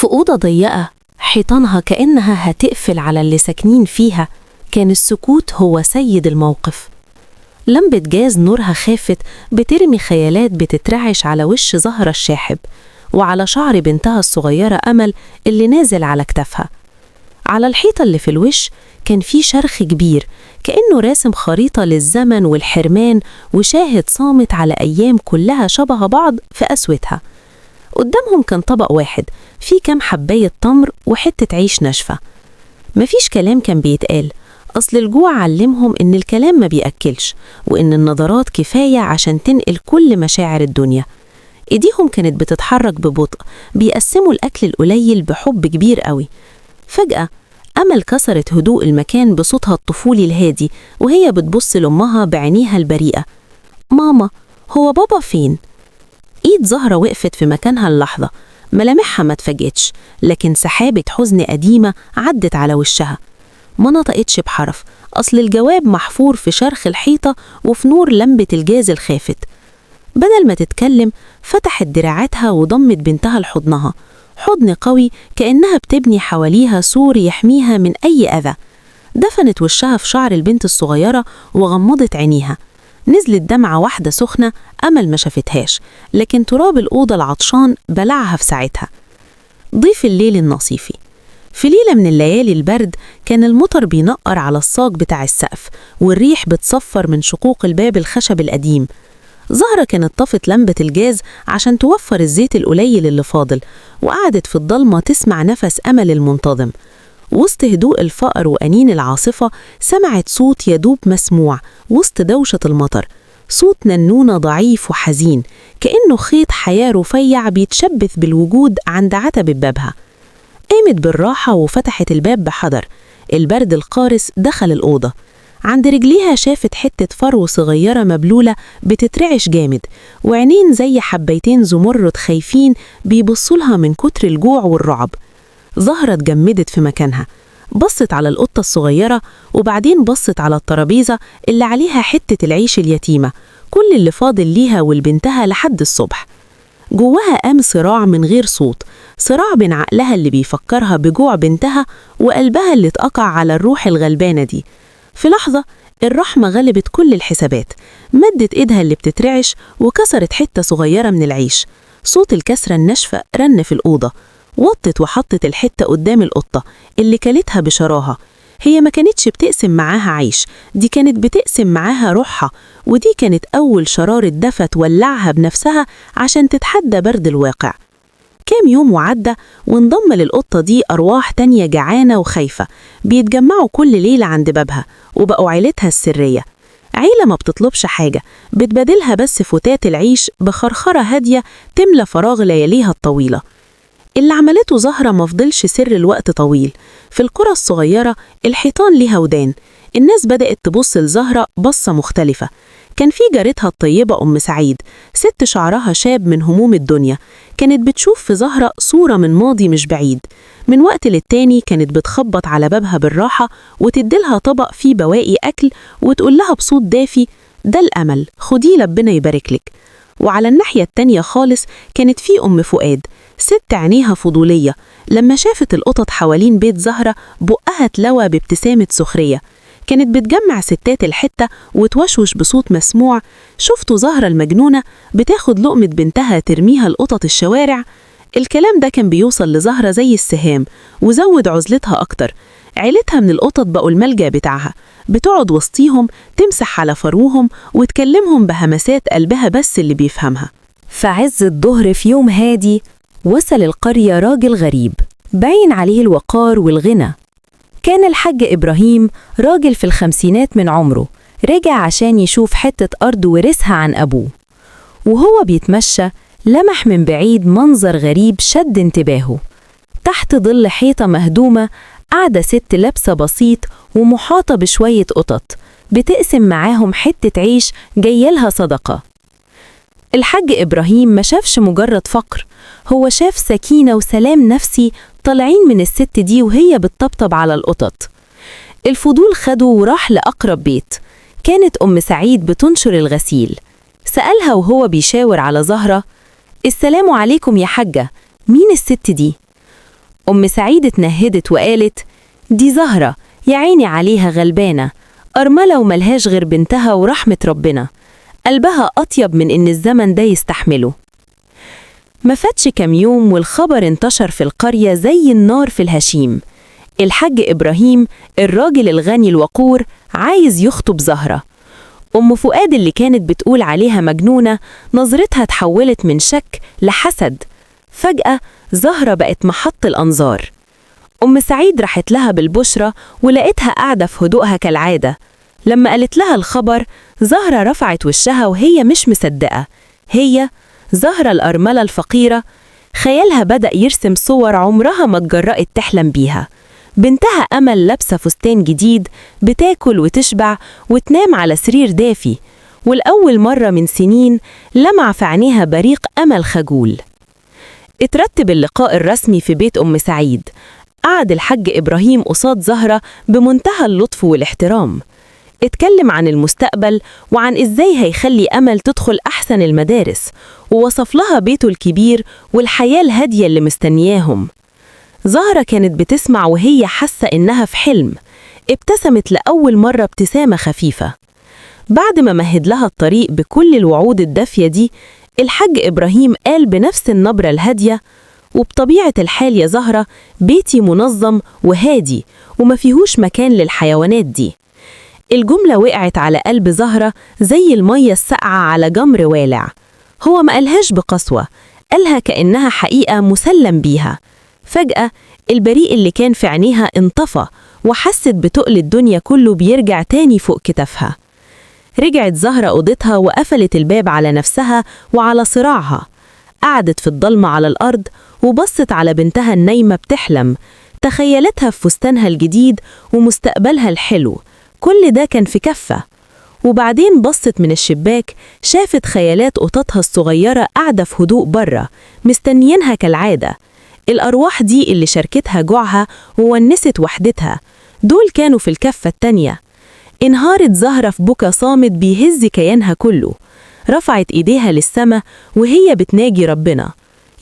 في أوضة ضيقة حيطانها كأنها هتقفل على اللي ساكنين فيها، كان السكوت هو سيد الموقف. لمبة جاز نورها خافت بترمي خيالات بتترعش على وش زهرة الشاحب وعلى شعر بنتها الصغيرة أمل اللي نازل على كتافها. على الحيطة اللي في الوش كان في شرخ كبير كأنه راسم خريطة للزمن والحرمان وشاهد صامت على أيام كلها شبه بعض في قسوتها. قدامهم كان طبق واحد فيه كام حباية تمر وحتة عيش ناشفة. مفيش كلام كان بيتقال، أصل الجوع علمهم إن الكلام ما بيأكلش وإن النظرات كفاية عشان تنقل كل مشاعر الدنيا. إيديهم كانت بتتحرك ببطء بيقسموا الأكل القليل بحب كبير قوي. فجأة أمل كسرت هدوء المكان بصوتها الطفولي الهادي وهي بتبص لأمها بعينيها البريئة. ماما، هو بابا فين؟ إيد زهرة وقفت في مكانها اللحظة، ملامحها ما اتفاجئتش، لكن سحابة حزن قديمة عدت على وشها. ما نطقتش بحرف، أصل الجواب محفور في شرخ الحيطة وفي نور لمبة الجاز الخافت. بدل ما تتكلم فتحت دراعاتها وضمت بنتها لحضنها، حضن قوي كأنها بتبني حواليها سور يحميها من أي أذى. دفنت وشها في شعر البنت الصغيرة وغمضت عينيها. نزلت دمعة واحدة سخنة أمل ما شافتهاش، لكن تراب الأوضة العطشان بلعها في ساعتها. ضيف الليل النصيفي. في ليلة من الليالي البرد كان المطر بينقر على الصاج بتاع السقف والريح بتصفر من شقوق الباب الخشب القديم. زهرة كانت طفت لمبة الجاز عشان توفر الزيت القليل اللي فاضل، وقعدت في الضلمة تسمع نفس أمل المنتظم. وسط هدوء الفقر وأنين العاصفة سمعت صوت يدوب مسموع وسط دوشة المطر، صوت ننونة ضعيف وحزين كأنه خيط حياة رفيع بيتشبث بالوجود عند عتبة بابها. قامت بالراحة وفتحت الباب بحذر. البرد القارس دخل الأوضة. عند رجليها شافت حتة فرو صغيرة مبلولة بتترعش جامد، وعينين زي حبيتين زمرد خايفين بيبصولها من كتر الجوع والرعب. زهرة اتجمدت في مكانها، بصت على القطة الصغيرة وبعدين بصت على الترابيزة اللي عليها حتة العيش اليتيمة، كل اللي فاضل ليها ولبنتها لحد الصبح. جواها قام صراع من غير صوت، صراع بين عقلها اللي بيفكرها بجوع بنتها وقلبها اللي اتقطع على الروح الغلبانة دي. في لحظة الرحمة غلبت كل الحسابات، مدت ايدها اللي بتترعش وكسرت حتة صغيرة من العيش. صوت الكسرة الناشفة رن في الأوضة. وطت وحطت الحتة قدام القطة اللي كلتها بشراهة. هي ما كانتش بتقسم معاها عيش، دي كانت بتقسم معاها روحها، ودي كانت أول شرارة دفى تولعها بنفسها عشان تتحدى برد الواقع. كام يوم وعدى وانضم للقطة دي أرواح تانية جعانة وخايفة بيتجمعوا كل ليلة عند بابها وبقوا عيلتها السرية. عيلة ما بتطلبش حاجة، بتبادلها بس فتات العيش بخرخرة هادية تملى فراغ لياليها الطويلة. اللي عملته زهرة مفضلش سر الوقت طويل. في القرى الصغيرة الحيطان ليها ودان، الناس بدأت تبص لزهرة بصة مختلفة. كان في جارتها الطيبة أم سعيد، ست شعرها شاب من هموم الدنيا، كانت بتشوف في زهرة صورة من ماضي مش بعيد. من وقت للتاني كانت بتخبط على بابها بالراحة وتديلها طبق فيه بواقي أكل وتقول لها بصوت دافي: ده الأمل، خديه ربنا يباركلك. وعلى الناحية التانية خالص كانت في أم فؤاد، ست عينيها فضولية، لما شافت القطط حوالين بيت زهرة بقها تلوى بابتسامة سخرية. كانت بتجمع ستات الحتة وتوشوش بصوت مسموع: شفتوا زهرة المجنونة بتاخد لقمة بنتها ترميها القطط الشوارع؟ الكلام ده كان بيوصل لزهرة زي السهام وزود عزلتها أكتر. عيلتها من القطط بقوا الملجأ بتاعها، بتقعد وسطيهم تمسح على فروهم وتكلمهم بهمسات قلبها بس اللي بيفهمها. في عز الظهر في يوم هادي وصل القرية راجل غريب باين عليه الوقار والغنى. كان الحاج إبراهيم راجل في الخمسينات من عمره، رجع عشان يشوف حتة أرض ورثها عن أبوه. وهو بيتمشى لمح من بعيد منظر غريب شد انتباهه. تحت ظل حيطة مهدومة قاعدة ست لابسة بسيط ومحاطة بشوية قطط بتقسم معاهم حتة عيش جايلها صدقة. الحاج إبراهيم ما شافش مجرد فقر، هو شاف سكينة وسلام نفسي طالعين من الست دي وهي بتطبطب على القطط. الفضول خده وراح لأقرب بيت. كانت أم سعيد بتنشر الغسيل. سألها وهو بيشاور على زهرة: السلام عليكم يا حاجة، مين الست دي؟ أم سعيد اتنهدت وقالت: دي زهرة، يا عيني عليها غلبانة، أرملة وملهاش غير بنتها ورحمة ربنا، قلبها أطيب من إن الزمن ده يستحمله. ما فاتش كام يوم والخبر انتشر في القرية زي النار في الهشيم. الحاج إبراهيم الراجل الغني الوقور عايز يخطب زهرة. أم فؤاد اللي كانت بتقول عليها مجنونة نظرتها اتحولت من شك لحسد. فجأة زهرة بقت محط الأنظار. أم سعيد راحت لها بالبشرة ولقيتها قاعدة في هدوءها كالعادة. لما قالت لها الخبر زهرة رفعت وشها وهي مش مصدقة. هي زهرة الأرملة الفقيرة. خيالها بدأ يرسم صور عمرها ما اتجرأت تحلم بيها. بنتها أمل لابسة فستان جديد، بتاكل وتشبع وتنام على سرير دافي، والأول مرة من سنين لمع في عينيها بريق أمل خجول. اترتب اللقاء الرسمي في بيت أم سعيد. قعد الحاج إبراهيم قصاد زهرة بمنتهى اللطف والاحترام. اتكلم عن المستقبل وعن إزاي هيخلي أمل تدخل أحسن المدارس، ووصف لها بيته الكبير والحياة الهادية اللي مستنياهم. زهرة كانت بتسمع وهي حاسة إنها في حلم. ابتسمت لأول مرة ابتسامة خفيفة. بعد ما مهد لها الطريق بكل الوعود الدافية دي، الحاج إبراهيم قال بنفس النبرة الهادية: وبطبيعة الحال يا زهرة، بيتي منظم وهادي وما فيهوش مكان للحيوانات دي. الجملة وقعت على قلب زهرة زي المية الساقعة على جمر والع. هو ما قالهاش بقسوة، قالها كأنها حقيقة مسلم بيها. فجأة البريء اللي كان في عينيها انطفى وحست بتقل الدنيا كله بيرجع تاني فوق كتافها. رجعت زهرة أوضتها وقفلت الباب على نفسها وعلى صراعها. قعدت في الضلمة على الأرض وبصت على بنتها النايمة بتحلم. تخيلتها في فستانها الجديد ومستقبلها الحلو. كل ده كان في كفة. وبعدين بصت من الشباك، شافت خيالات قطتها الصغيرة قاعدة في هدوء برا مستنيينها كالعادة. الأرواح دي اللي شاركتها جوعها وونست وحدتها، دول كانوا في الكفة التانية. انهارت زهرة في بكا صامت بيهز كيانها كله. رفعت إيديها للسما وهي بتناجي ربنا: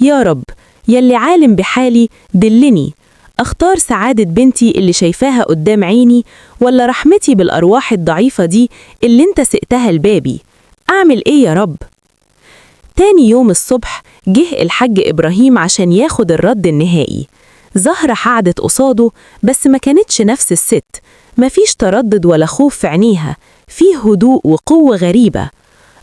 يا رب، يلي عالم بحالي دلني، أختار سعادة بنتي اللي شايفاها قدام عيني ولا رحمتي بالأرواح الضعيفة دي اللي انت سقتها لبابي؟ أعمل إيه يا رب؟ تاني يوم الصبح جه الحاج إبراهيم عشان ياخد الرد النهائي. زهرة قعدت قصاده بس ما كانتش نفس الست. مفيش تردد ولا خوف في عينيها، فيه هدوء وقوة غريبة.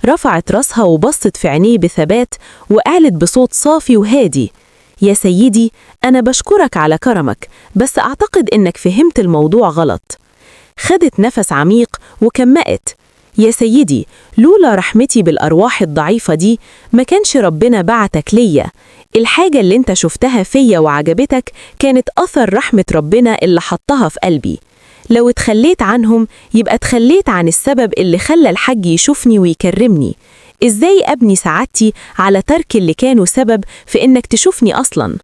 رفعت راسها وبصت في عينيه بثبات وقالت بصوت صافي وهادي: يا سيدي، أنا بشكرك على كرمك، بس أعتقد إنك فهمت الموضوع غلط. خدت نفس عميق وكمقت: يا سيدي، لولا رحمتي بالأرواح الضعيفة دي ما كانش ربنا بعتك ليا. الحاجة اللي انت شفتها فيا وعجبتك كانت أثر رحمة ربنا اللي حطها في قلبي. لو اتخليت عنهم يبقى اتخليت عن السبب اللي خلى الحاج يشوفني ويكرمني. ازاي أبني سعادتي على ترك اللي كانوا سبب في إنك تشوفني أصلاً؟